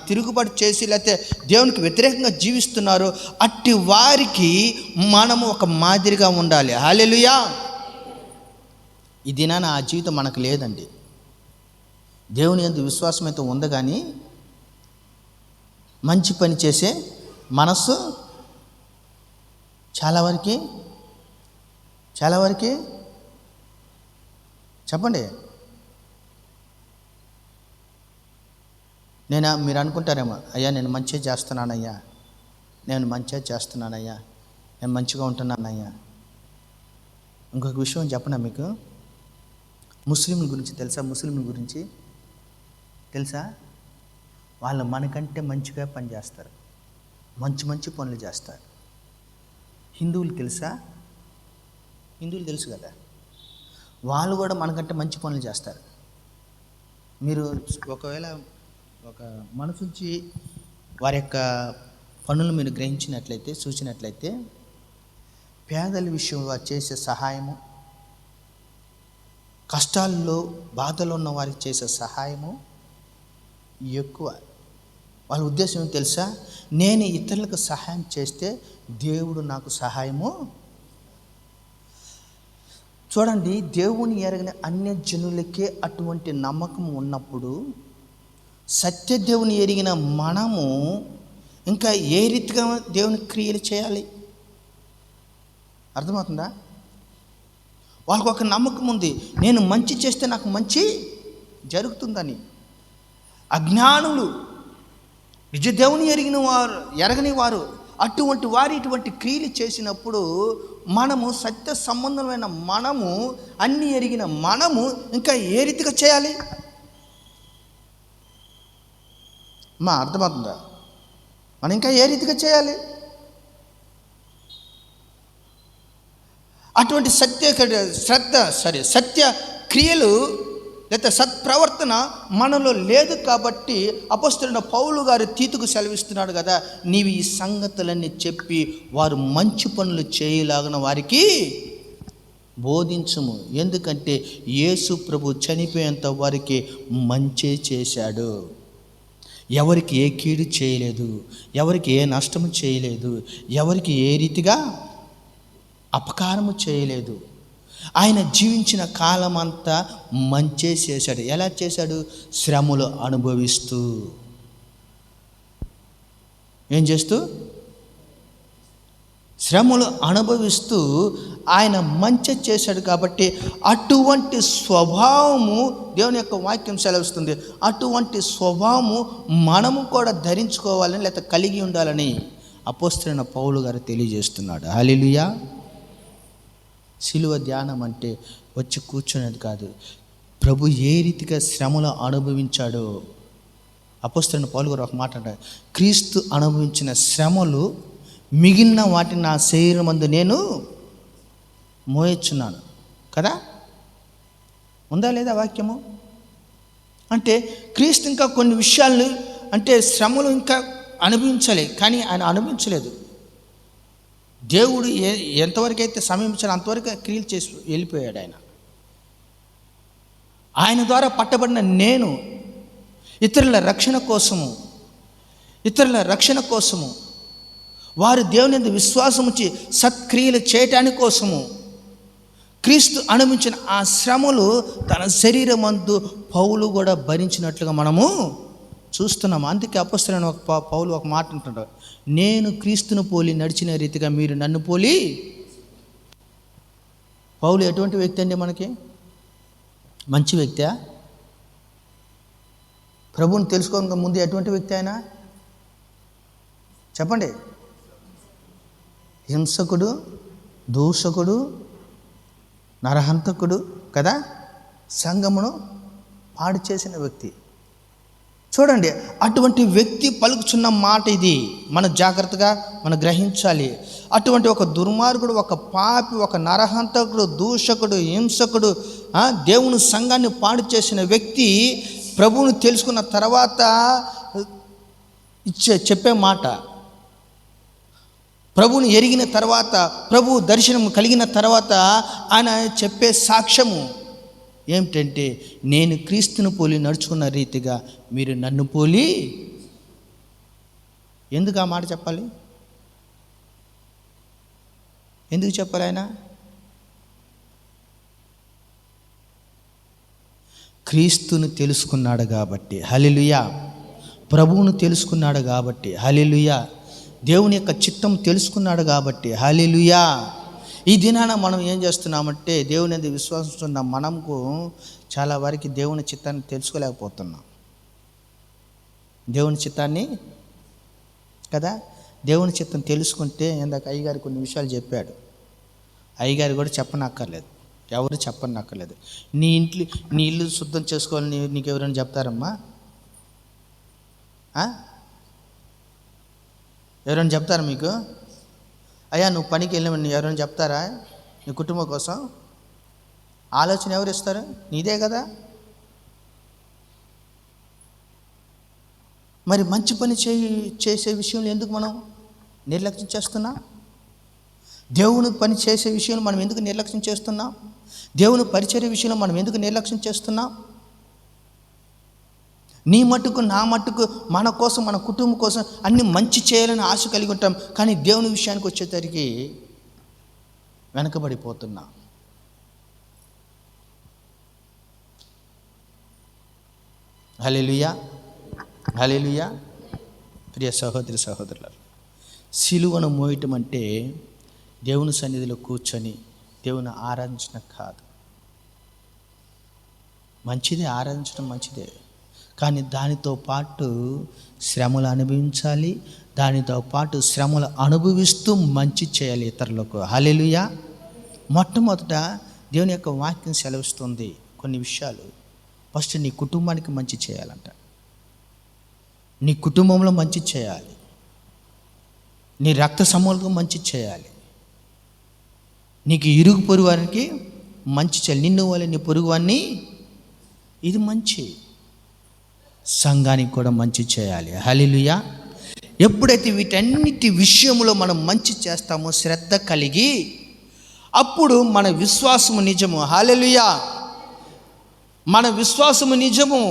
తిరుగుబాటు చేసి, లేకపోతే దేవునికి వ్యతిరేకంగా జీవిస్తున్నారో అట్టి వారికి మనము ఒక మాదిరిగా ఉండాలి. హల్లెలూయా. ఈ దినాన ఆ జీవితం మనకు లేదండి. దేవుని యందు విశ్వాసం అయితే ఉంది, కానీ మంచి పని చేసే మనస్సు చాలా వరకు చెప్పండి. మీరు అనుకుంటారేమో, అయ్యా నేను మంచిగా చేస్తున్నానయ్యా, నేను మంచిగా ఉంటున్నానయ్యా. ఇంకొక విషయం చెప్పనా మీకు? ముస్లింల గురించి తెలుసా? వాళ్ళు మనకంటే మంచిగా పని చేస్తారు, మంచి పనులు చేస్తారు. హిందువులు తెలుసు కదా, వాళ్ళు కూడా మనకంటే మంచి పనులు చేస్తారు. మీరు ఒకవేళ ఒక మనసు నుంచి వారి యొక్క పనులు మీరు గ్రహించినట్లయితే, చూసినట్లయితే, పేదల విషయంలో వారు చేసే సహాయము, కష్టాల్లో బాధలో ఉన్న వారికి చేసే సహాయము ఎక్కువ. వాళ్ళ ఉద్దేశం ఏం తెలుసా? నేను ఇతరులకు సహాయం చేస్తే దేవుడు నాకు సహాయము. చూడండి, దేవుని ఎరగని అన్య జనులకే అటువంటి నమ్మకం ఉన్నప్పుడు సత్యదేవుని ఎరిగిన మనము ఇంకా ఏ రీతిగా దేవుని క్రియలు చేయాలి? అర్థమవుతుందా? వాళ్ళకు ఒక నమ్మకం ఉంది, నేను మంచి చేస్తే నాకు మంచి జరుగుతుందని. అజ్ఞానులు, నిజ దేవుని ఎరగని వారు అటువంటి వారు ఇటువంటి క్రియలు చేసినప్పుడు మనము సత్య సంబంధమైన మనము, అన్ని ఎరిగిన మనము ఇంకా ఏ రీతిగా చేయాలి? అర్థమవుతుందా? మనం ఇంకా ఏ రీతిగా చేయాలి? అటువంటి సత్య క్రియలు లేదా సత్ప్రవర్తన మనలో లేదు. కాబట్టి అపొస్తలుడైన పౌలు గారు తీతుకు సెలవిస్తున్నాడు కదా, నీవు ఈ సంగతులన్నీ చెప్పి వారు మంచి పనులు చేయలాగిన వారికి బోధించుము. ఎందుకంటే యేసు ప్రభు చనిపోయేంత వారికి మంచే చేశాడు, ఎవరికి ఏ కీడు చేయలేదు, ఎవరికి ఏ నష్టము చేయలేదు, ఎవరికి ఏ రీతిగా అపకారము చేయలేదు. ఆయన జీవించిన కాలం అంతా మంచే చేశాడు. ఎలా చేశాడు? శ్రమలు అనుభవిస్తూ. ఏం చేస్తూ? శ్రమలు అనుభవిస్తూ ఆయన మంచి చేశాడు. కాబట్టి అటువంటి స్వభావము, దేవుని యొక్క వాక్యం సెలవిస్తుంది, అటువంటి స్వభావము మనము కూడా ధరించుకోవాలని, లేకపోతే కలిగి ఉండాలని అపొస్తలుడైన పౌలు గారు తెలియజేస్తున్నాడు. హల్లెలూయా. శిలువ ధ్యానం అంటే వచ్చి కూర్చునేది కాదు, ప్రభు ఏ రీతిగా శ్రమలు అనుభవించాడో. అపొస్తలుడైన పౌలు గారు ఒక మాట అంటారు, క్రీస్తు అనుభవించిన శ్రమలు మిగిలిన వాటిని నా శరీరం అందు నేను మోయొచ్చున్నాను కదా. ఉందా లేదా వాక్యము? అంటే క్రీస్తు ఇంకా కొన్ని విషయాలు, అంటే శ్రమలు ఇంకా అనుభవించాలి, కానీ ఆయన అనుభవించలేదు. దేవుడు ఎంతవరకు అయితే సమీపించాలో అంతవరకు క్రియలు చేసి వెళ్ళిపోయాడు. ఆయన ద్వారా పట్టబడిన నేను ఇతరుల రక్షణ కోసము వారు దేవుని యందు విశ్వాసం ఉంచి సత్క్రియలు చేయటానికి కోసము క్రీస్తు అనుభవించిన ఆ శ్రమలు తన శరీరమందు పౌలు కూడా భరించినట్లుగా మనము చూస్తున్నాము. అందుకే అపొస్తలుడైన పౌలు ఒక మాట అంటున్నాడు, నేను క్రీస్తును పోలి నడిచిన రీతిగా మీరు నన్ను పోలి. పౌలు ఎటువంటి వ్యక్తి అండి? మనకి మంచి వ్యక్తి. ప్రభువుని తెలుసుకోక ముందు ఎటువంటి వ్యక్తి ఆయన చెప్పండి? హింసకుడు, దూషకుడు, నరహంతకుడు కదా, సంఘమును పాడు చేసిన వ్యక్తి. చూడండి, అటువంటి వ్యక్తి పలుకుచున్న మాట ఇది మనం జాగ్రత్తగా మనం గ్రహించాలి. అటువంటి ఒక దుర్మార్గుడు, ఒక పాపి, ఒక నరహంతకుడు, దూషకుడు, హింసకుడు, దేవుని సంఘాన్ని పాడు చేసిన వ్యక్తి ప్రభువును తెలుసుకున్న తర్వాత చెప్పే మాట, ప్రభువుని ఎరిగిన తర్వాత, ప్రభు దర్శనం కలిగిన తర్వాత ఆయన చెప్పే సాక్ష్యము ఏమిటంటే, నేను క్రీస్తును పోలి నడుచుకున్న రీతిగా మీరు నన్ను పోలి. ఎందుకు ఆ మాట చెప్పాలి? ఎందుకు చెప్పాలి? ఆయన క్రీస్తును తెలుసుకున్నాడు కాబట్టి, హల్లెలూయా. ప్రభువును తెలుసుకున్నాడు కాబట్టి, హల్లెలూయా. దేవుని యొక్క చిత్తం తెలుసుకున్నాడు కాబట్టి, హల్లెలూయా. ఈ దినాన మనం ఏం చేస్తున్నామంటే, దేవుని యందు విశ్వాసిస్తున్న మనకు చాలా వరకు దేవుని చిత్తాన్ని తెలుసుకోలేకపోతున్నాం. దేవుని చిత్తాన్ని కదా, దేవుని చిత్తం తెలుసుకుంటే, ఇందాక అయ్యగారు కొన్ని విషయాలు చెప్పాడు. అయ్యగారు కూడా చెప్పనక్కర్లేదు, ఎవరు చెప్పనక్కర్లేదు. నీ ఇల్లు శుద్ధం చేసుకోవాలని నీకు ఎవరైనా చెప్తారమ్మా? ఎవరైనా చెప్తారా మీకు? అయ్యా నువ్వు పనికి వెళ్ళినవని ఎవరైనా చెప్తారా? నీ కుటుంబం కోసం ఆలోచన ఎవరు ఇస్తారు? నీదే కదా. మరి మంచి పని చేసే విషయంలో ఎందుకు మనం నిర్లక్ష్యం చేస్తున్నాం? దేవుని పని చేసే విషయంలో మనం ఎందుకు నిర్లక్ష్యం చేస్తున్నాం? దేవుని పరిచర్య విషయంలో మనం ఎందుకు నిర్లక్ష్యం చేస్తున్నాం? నీ మట్టుకు నా మట్టుకు మన కోసం, మన కుటుంబం కోసం అన్ని మంచి చేయాలని ఆశ కలిగి ఉంటాం, కానీ దేవుని విషయానికి వచ్చేసరికి వెనకబడిపోతున్నాం. హల్లెలూయా, హల్లెలూయా. ప్రియ సహోదరి సహోదరులారా, సిలువను మోయటం అంటే దేవుని సన్నిధిలో కూర్చొని దేవుని ఆరాధించడం కాదు. మంచిదే, ఆరాధించడం మంచిదే, కానీ దానితో పాటు శ్రమలు అనుభవించాలి. దానితో పాటు శ్రమలు అనుభవిస్తూ మంచి చేయాలి ఇతరులకు. హల్లెలూయా. మొట్టమొదట దేవుని యొక్క వాక్యం సెలవిస్తుంది కొన్ని విషయాలు. ఫస్ట్ నీ కుటుంబానికి మంచి చేయాలంట. నీ కుటుంబంలో మంచి చేయాలి, నీ రక్త సమూహాలకు మంచి చేయాలి, నీకు ఇరుగు పొరుగు వారికి మంచి చేయాలి, నిన్ను వాళ్ళ నీ పొరుగు వారిని. ఇది మంచి. సంఘానికి కూడా మంచి చేయాలి. హల్లెలూయా. ఎప్పుడైతే వీటన్నిటి విషయంలో మనం మంచి చేస్తామో శ్రద్ధ కలిగి, అప్పుడు మన విశ్వాసము నిజము. హల్లెలూయా. మన విశ్వాసము నిజము.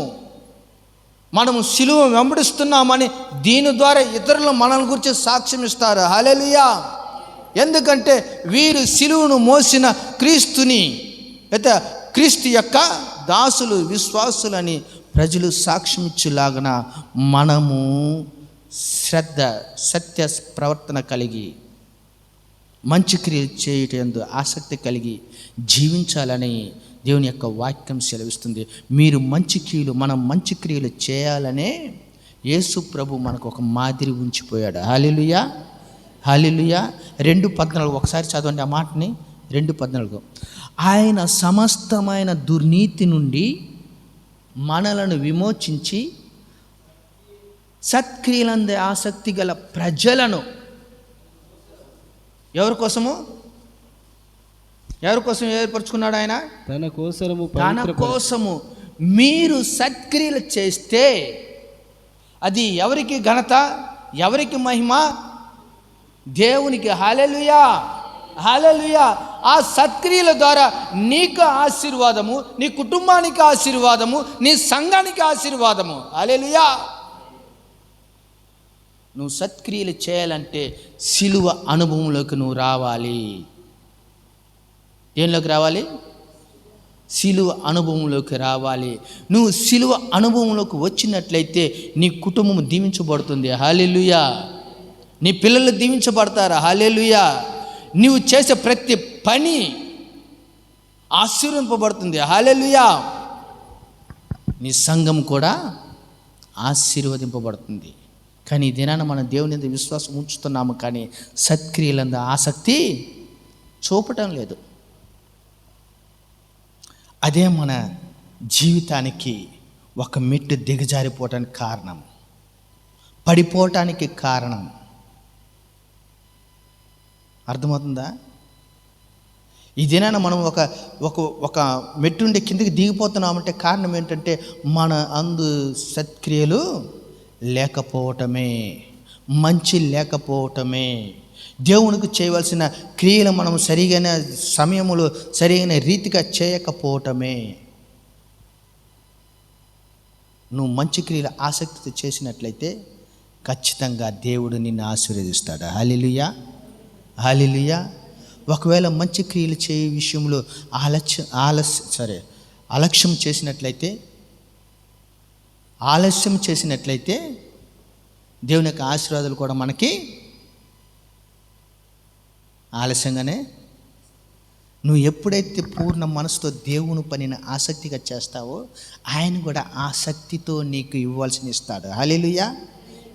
మనము సిలువ వెంబడిస్తున్నామని దీని ద్వారా ఇతరులు మనల్ని గురించి సాక్ష్యం ఇస్తారు. హల్లెలూయా. ఎందుకంటే వీరు సిలువను మోసిన క్రీస్తుని, అయితే క్రీస్తు యొక్క దాసులు, విశ్వాసులని ప్రజలు సాక్ష్యం ఇచ్చేలాగన మనము శ్రద్ధ, సత్య ప్రవర్తన కలిగి, మంచి క్రియలు చేయటందు ఆసక్తి కలిగి జీవించాలని దేవుని యొక్క వాక్యం సెలవిస్తుంది. మీరు మంచి క్రియలు, మనం మంచి క్రియలు చేయాలనే యేసు ప్రభు మనకు ఒక మాదిరి ఉంచిపోయాడు. హల్లెలూయా, హల్లెలూయా. 2:14 ఒకసారి చదవండి ఆ మాటని. 2:14 ఆయన సమస్తమైన దుర్నీతి నుండి మనలను విమోచించి సత్క్రియలందే ఆసక్తి గల ప్రజలను, ఎవరి కోసము ఏర్పరచుకున్నాడు ఆయన? తన కోసము. మీరు సత్క్రియలు చేస్తే అది ఎవరికి ఘనత? ఎవరికి మహిమ? దేవునికి. హల్లెలూయా, హల్లెలూయా. ఆ సత్క్రియల ద్వారా నీకు ఆశీర్వాదము, నీ కుటుంబానికి ఆశీర్వాదము, నీ సంఘానికి ఆశీర్వాదము. హల్లెలూయా. నువ్వు సత్క్రియలు చేయాలంటే సిలువ అనుభవంలోకి నువ్వు రావాలి. దేనిలోకి రావాలి? సిలువ అనుభవంలోకి రావాలి. నువ్వు సిలువ అనుభవంలోకి వచ్చినట్లయితే నీ కుటుంబం దీవించబడుతుంది. హల్లెలూయా. నీ పిల్లలు దీవించబడతారు. హల్లెలూయా. నువ్వు చేసే ప్రతి పని ఆశీర్వదింపబడుతుంది. హల్లెలూయా. నీ సంఘం కూడా ఆశీర్వదింపబడుతుంది. కానీ ఈ దినాన మనం దేవుని మీద విశ్వాసం ఉంచుతున్నాము, కానీ సత్క్రియలందు ఆసక్తి చూపటం లేదు. అదే మన జీవితానికి ఒక మెట్టు దిగజారిపోవటానికి కారణం, పడిపోవటానికి కారణం. అర్థమవుతుందా? ఈ దినాన మనం ఒక మెట్టుండి కిందకి దిగిపోతున్నామంటే కారణం ఏంటంటే మన అందు సత్క్రియలు లేకపోవటమే, మంచి లేకపోవటమే. దేవునికి చేయవలసిన క్రియలు మనం సరిగైన సమయములో సరైన రీతిగా చేయకపోవటమే. నువ్వు మంచి క్రియలు ఆసక్తితో చేసినట్లయితే ఖచ్చితంగా దేవుడు నిన్ను ఆశీర్వదిస్తాడు. హల్లెలూయా, హల్లెలూయా. ఒకవేళ మంచి క్రియలు చేయ విషయంలో ఆలస్యం చేసినట్లయితే దేవుని యొక్క ఆశీర్వాదాలు కూడా మనకి ఆలస్యంగానే. నువ్వు ఎప్పుడైతే పూర్ణ మనసుతో దేవుని పనిని ఆసక్తిగా చేస్తావో ఆయన కూడా ఆసక్తితో నీకు ఇవ్వాల్సిన ఇస్తాడు. హల్లెలూయా.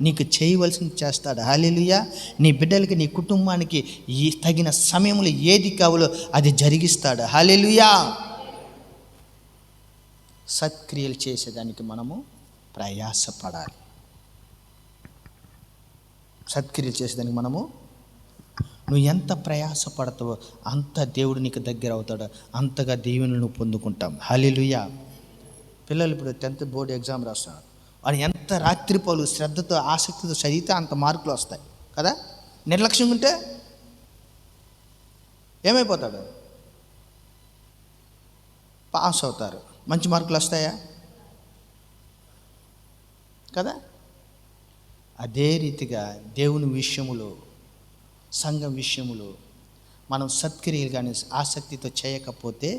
నీకు చేయవలసింది చేస్తాడు. హల్లెలూయా. నీ బిడ్డలకి, నీ కుటుంబానికి తగిన సమయంలో ఏది కావాలో అది జరిగిస్తాడు. హల్లెలూయా. సత్క్రియలు చేసేదానికి మనము ప్రయాసపడాలి. సత్క్రియలు చేసేదానికి నువ్వు ఎంత ప్రయాసపడతావో అంత దేవుడు నీకు దగ్గర అవుతాడు, అంతగా దీవెనలు నువ్వు పొందుకుంటాం. హల్లెలూయా. పిల్లలు ఇప్పుడు 10th బోర్డు ఎగ్జామ్ రాస్తున్నారు. వాడు ఎంత రాత్రిపోలు శ్రద్ధతో ఆసక్తితో చదివితే అంత మార్కులు వస్తాయి కదా. నిర్లక్ష్యం ఉంటే ఏమైపోతాడు? పాస్ అవుతారు. మంచి మార్కులు వస్తాయా కదా. అదే రీతిగా దేవుని విషయములో, సంఘం విషయములో మనం సత్క్రియలు కానీ ఆసక్తితో చేయకపోతే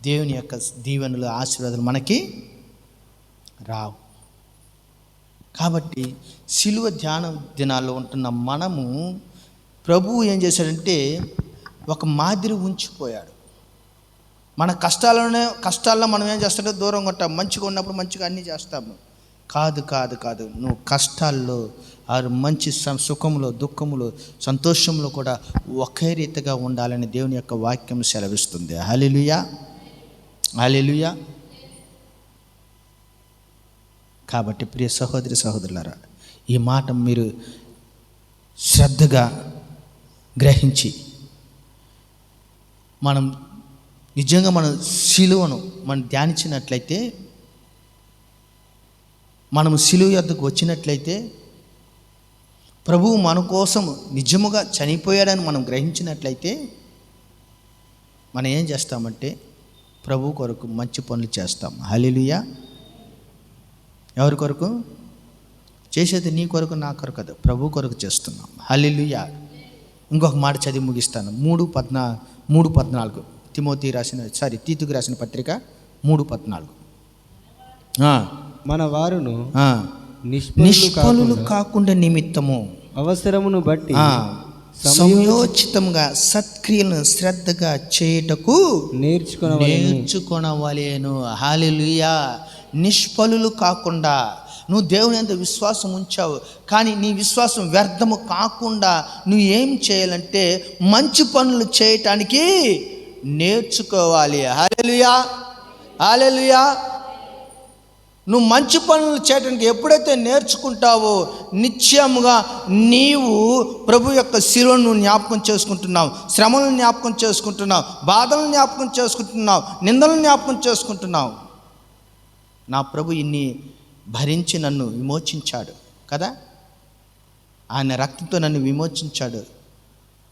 దేవుని యొక్క దీవెనలు, ఆశీర్వాదాలు మనకి రావు. కాబట్టి సిలువ ధ్యాన దినాల్లో ఉంటున్న మనము ప్రభువు ఏం చేశాడంటే ఒక మాదిరి ఉంచిపోయాడు. మన కష్టాల్లో మనం ఏం చేస్తాడో దూరంగా ఉంటాం. మంచిగా ఉన్నప్పుడు మంచిగా అన్నీ చేస్తాము. కాదు. నువ్వు కష్టాల్లో, మంచి సుఖంలో, దుఃఖంలో, సంతోషంలో కూడా ఒకే రీతిగా ఉండాలని దేవుని యొక్క వాక్యం సెలవిస్తుంది. హల్లెలూయా, హల్లెలూయా. కాబట్టి ప్రియ సహోదరి సహోదరులారా, ఈ మాట మీరు శ్రద్ధగా గ్రహించి మనం నిజంగా మన సిలువను మనం ధ్యానించినట్లయితే, మనము సిలువ యొద్దకు వచ్చినట్లయితే, ప్రభువు మన కోసం నిజముగా చనిపోయాడని మనం గ్రహించినట్లయితే మనం ఏం చేస్తామంటే ప్రభు కొరకు మంచి పనులు చేస్తాం. హల్లెలూయా. ఎవరి కొరకు చేసేది? నీ కొరకు, నా కొరకు కాదు, ప్రభు కొరకు చేస్తున్నాం. హల్లెలూయా. ఇంకొక మాట చదివి ముగిస్తాను. 3:14 తీతుకు రాసిన పత్రిక 3:14. మన వారును నిష్ఫలులు కాకుండా నిమిత్తము అవసరమును బట్టి సమయోచితంగా సత్క్రియలను శ్రద్ధగా చేయుటకు నేర్చుకొనవలెను. హల్లెలూయా. నిష్ఫలులు కాకుండా, నువ్వు దేవుని యందు విశ్వాసం ఉంచావు కానీ నీ విశ్వాసం వ్యర్థము కాకుండా నువ్వు ఏం చేయాలంటే మంచి పనులు చేయటానికి నేర్చుకోవాలి. హల్లెలూయా, హల్లెలూయా. నువ్వు మంచి పనులు చేయడానికి ఎప్పుడైతే నేర్చుకుంటావో నిశ్చయముగా నీవు ప్రభు యొక్క శిలువను జ్ఞాపకం చేసుకుంటున్నావు, శ్రమలను జ్ఞాపకం చేసుకుంటున్నావు, బాధలను జ్ఞాపకం చేసుకుంటున్నావు, నిందలను జ్ఞాపకం చేసుకుంటున్నావు. నా ప్రభు ఇన్ని భరించి నన్ను విమోచించాడు కదా. ఆయన రక్తంతో నన్ను విమోచించాడు,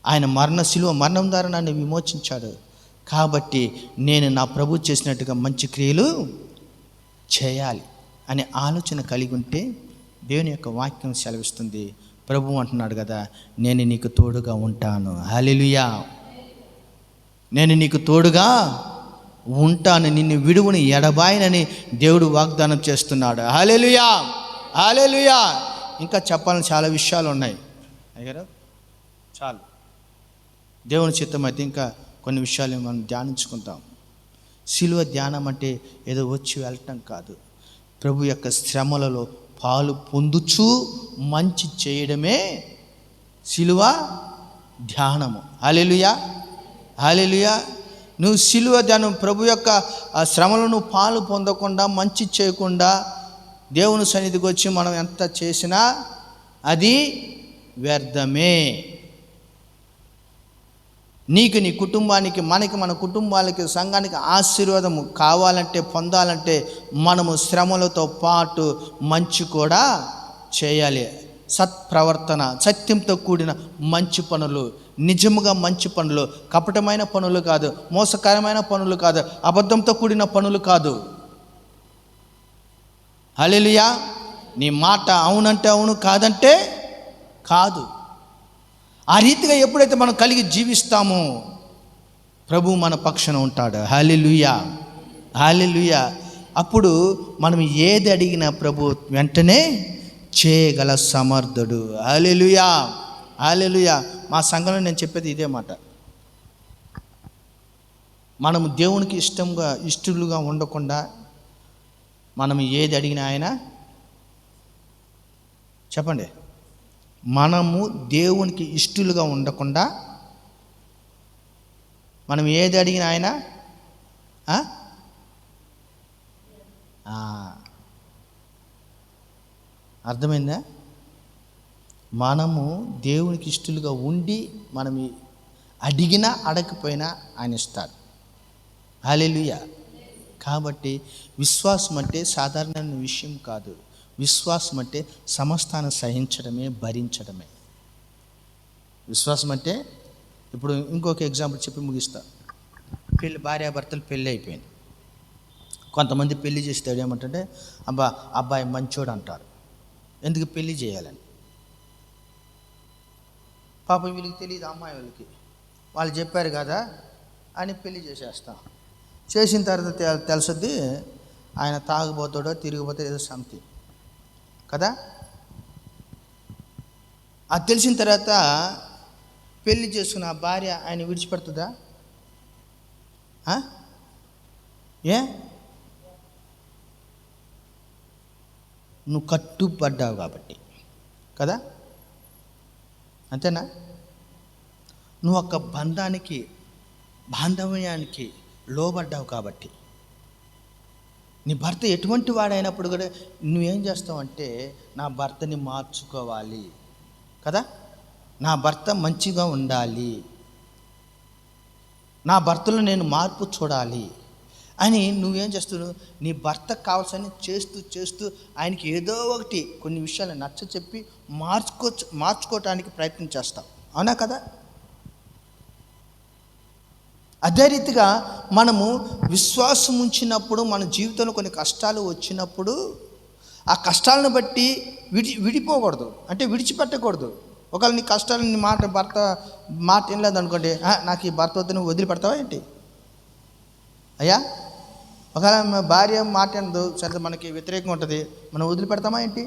ఆయన శిలువ మరణం ద్వారా నన్ను విమోచించాడు. కాబట్టి నేను నా ప్రభు చేసినట్టుగా మంచి క్రియలు చేయాలి అనే ఆలోచన కలిగి ఉంటే దేవుని యొక్క వాక్యం సెలవిస్తుంది. ప్రభు అంటున్నాడు కదా, నేను నీకు తోడుగా ఉంటాను. హల్లెలూయా. నేను నీకు తోడుగా ఉంటాను, నిన్ను విడువని ఎడబాయనని దేవుడు వాగ్దానం చేస్తున్నాడు. హల్లెలూయా, హల్లెలూయా. ఇంకా చెప్పాలని చాలా విషయాలు ఉన్నాయి అయ్యారా, చాలు. దేవుని చిత్తం అయితే ఇంకా కొన్ని విషయాలు మనం ధ్యానించుకుంటాం. శిలువ ధ్యానం అంటే ఏదో వచ్చి వెళ్ళటం కాదు, ప్రభు యొక్క శ్రమలలో పాలు పొందుచూ మంచి చేయడమే శిలువ ధ్యానము. హల్లెలూయా, హల్లెలూయా. నువ్వు శిలువ ధ్యానం ప్రభు యొక్క శ్రమలను పాలు పొందకుండా మంచి చేయకుండా దేవుని సన్నిధికి వచ్చి మనం ఎంత చేసినా అది వ్యర్థమే. నీకు, నీ కుటుంబానికి, మన కుటుంబాలకి, సంఘానికి ఆశీర్వాదము కావాలంటే, పొందాలంటే మనము శ్రమలతో పాటు మంచి కూడా చేయాలి. సత్ప్రవర్తన, సత్యంతో కూడిన మంచి పనులు, నిజముగా మంచి పనులు, కపటమైన పనులు కాదు, మోసకరమైన పనులు కాదు, అబద్ధంతో కూడిన పనులు కాదు. హల్లెలూయా. నీ మాట అవునంటే అవును, కాదంటే కాదు. ఆ రీతిగా ఎప్పుడైతే మనం కలిగి జీవిస్తామో ప్రభు మన పక్షాన ఉంటాడు. హల్లెలూయా, హల్లెలూయా. అప్పుడు మనం ఏది అడిగినా ప్రభు వెంటనే చేయగల సమర్థుడు. హల్లెలూయా, హల్లెలూయా. మా సంఘంలో నేను చెప్పేది ఇదే మాట. మనము దేవునికి ఇష్టలుగా ఉండకుండా మనం ఏది అడిగినా ఆయన, చెప్పండి, మనము దేవునికి ఇష్టలుగా ఉండకుండా మనం ఏది అడిగినా ఆయన అర్థమైందా? మనము దేవునికి ఇష్టలుగా ఉండి మనం అడిగినా అడగకపోయినా ఆయన ఇస్తాడు. హల్లెలూయా. కాబట్టి విశ్వాసం అంటే సాధారణమైన విషయం కాదు. విశ్వాసం అంటే సమస్తాన్ని సహించడమే, భరించడమే. విశ్వాసం అంటే, ఇప్పుడు ఇంకొక ఎగ్జాంపుల్ చెప్పి ముగిస్తా. భార్యాభర్తలు పెళ్ళి అయిపోయింది. కొంతమంది పెళ్లి చేస్తే ఏమంటే, అబ్బాయి మంచోడు అంటారు. ఎందుకు పెళ్లి చేయాలని? పాపం వీళ్ళకి తెలియదు, అమ్మాయి వాళ్ళకి. వాళ్ళు చెప్పారు కదా అని పెళ్లి చేసేస్తాం. చేసిన తర్వాత తెలుసుద్ది ఆయన తాగుబోతాడో తిరిగిపోతాడో ఏదో సంథింగ్ కదా. అది తెలిసిన తర్వాత పెళ్లి చేసుకున్న ఆ భార్య ఆయన విడిచిపెడుతుందా? ఏ? నువ్వు కట్టుబడ్డావు కాబట్టి కదా, అంతేనా? నువ్వు ఒక బాంధవ్యానికి లోబడ్డావు కాబట్టి. నీ భర్త ఎటువంటి వాడైనప్పుడు కూడా నువ్వేం చేస్తావంటే, నా భర్తని మార్చుకోవాలి కదా, నా భర్త మంచిగా ఉండాలి, నా భర్తలో నేను మార్పు చూడాలి అని నువ్వేం చేస్తున్నావు? నీ భర్తకు కావాల్సిన చేస్తూ ఆయనకి ఏదో ఒకటి కొన్ని విషయాలు నచ్చ చెప్పి మార్చుకోవటానికి ప్రయత్నం చేస్తావు, అవునా కదా? అదే రీతిగా మనము విశ్వాసం ఉంచినప్పుడు, మన జీవితంలో కొన్ని కష్టాలు వచ్చినప్పుడు ఆ కష్టాలను బట్టి విడిపోకూడదు, అంటే విడిచిపెట్టకూడదు. ఒకవేళ నీ కష్టాలు, నీ భర్త మాట ఏం లేదనుకోండి, నాకు ఈ భర్త వద్ద నువ్వు వదిలిపెడతావా ఏంటి? అయ్యా, ఒకవేళ భార్య మాట ఏందో సరే మనకి వ్యతిరేకంగా ఉంటుంది, మనం వదిలిపెడతామా ఏంటి?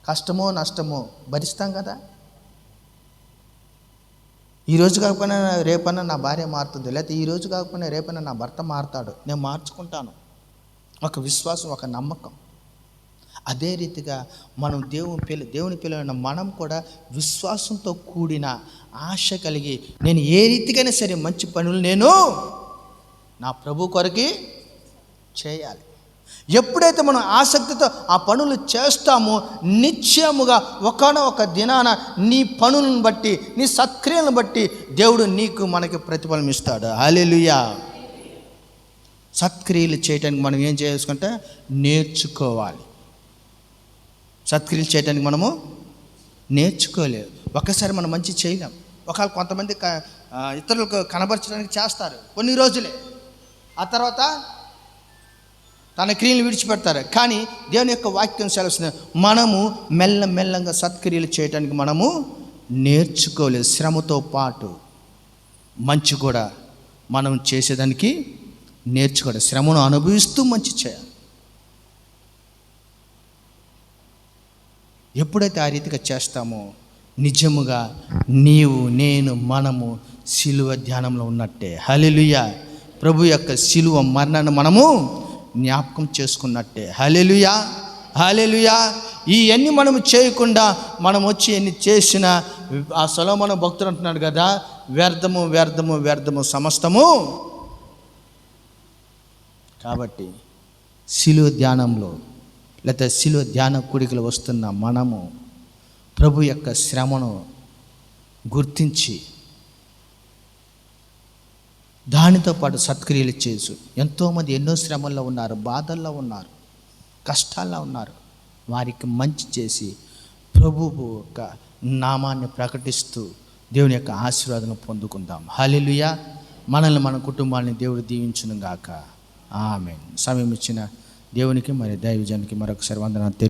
కష్టమో నష్టమో భరిస్తాం కదా. ఈరోజు కాకపోయినా రేపన్నా నా భార్య మారుతుంది, లేకపోతే ఈరోజు కాకపోయినా రేపన్నా నా భర్త మారుతాడు, నేను మార్చుకుంటాను. ఒక విశ్వాసం, ఒక నమ్మకం. అదే రీతిగా మనం దేవుని పిల్లలైన మనం కూడా విశ్వాసంతో కూడిన ఆశ కలిగి, నేను ఏ రీతికైనా సరే మంచి పనులు నేను నా ప్రభు కొరకి చేయాలి. ఎప్పుడైతే మనం ఆసక్తితో ఆ పనులు చేస్తామో నిశ్చయముగా ఒకానొక దినాన నీ పనులను బట్టి, నీ సత్క్రియలను బట్టి దేవుడు మనకి ప్రతిఫలం ఇస్తాడు. హల్లెలూయా. సత్క్రియలు చేయడానికి మనం ఏం చేసుకుంటే నేర్చుకోవాలి. సత్క్రియలు చేయడానికి మనము నేర్చుకోలేదు. ఒక్కసారి మనం మంచి చేయలేం. ఒకవేళ కొంతమంది ఇతరులకు కనబరచడానికి చేస్తారు కొన్ని రోజులే, ఆ తర్వాత తన క్రియలు విడిచిపెడతారు. కానీ దేవుని యొక్క వాక్యం సెలవుస్తుంది, మనము మెల్లగా సత్క్రియలు చేయడానికి మనము నేర్చుకోలేదు. శ్రమతో పాటు మంచి కూడా మనం చేసేదానికి నేర్చుకోవాలి. శ్రమను అనుభవిస్తూ మంచి చేయాలి. ఎప్పుడైతే ఆ రీతిగా చేస్తామో నిజముగా నీవు, నేను, మనము సిలువ ధ్యానంలో ఉన్నట్టే. హల్లెలూయా. ప్రభు యొక్క సిలువ మరణాన్ని మనము జ్ఞాపకం చేసుకున్నట్టే. హల్లెలూయా, హల్లెలూయా. ఇవన్నీ మనము చేయకుండా మనం వచ్చి ఎన్ని చేసినా, ఆ సొలొమోను భక్తుడు అంటున్నాడు కదా, వ్యర్థము వ్యర్థము వ్యర్థము సమస్తము. కాబట్టి సిలువ ధ్యానంలో లేకపోతే సిలువ ధ్యాన కూడికలు వస్తున్న మనము ప్రభు యొక్క శ్రమను గుర్తించి దానితో పాటు సత్క్రియలు చేసు. ఎంతోమంది ఎన్నో శ్రమల్లో ఉన్నారు, బాధల్లో ఉన్నారు, కష్టాల్లో ఉన్నారు. వారికి మంచి చేసి ప్రభువు యొక్క నామాన్ని ప్రకటిస్తూ దేవుని యొక్క ఆశీర్వాదం పొందుకుందాం. హల్లెలూయా. మనల్ని, మన కుటుంబాన్ని దేవుడు దీవించును గాక. ఆమేన్. సమయం ఇచ్చిన దేవునికి మరి దైవజనానికి మరొకసారి వందనాలు.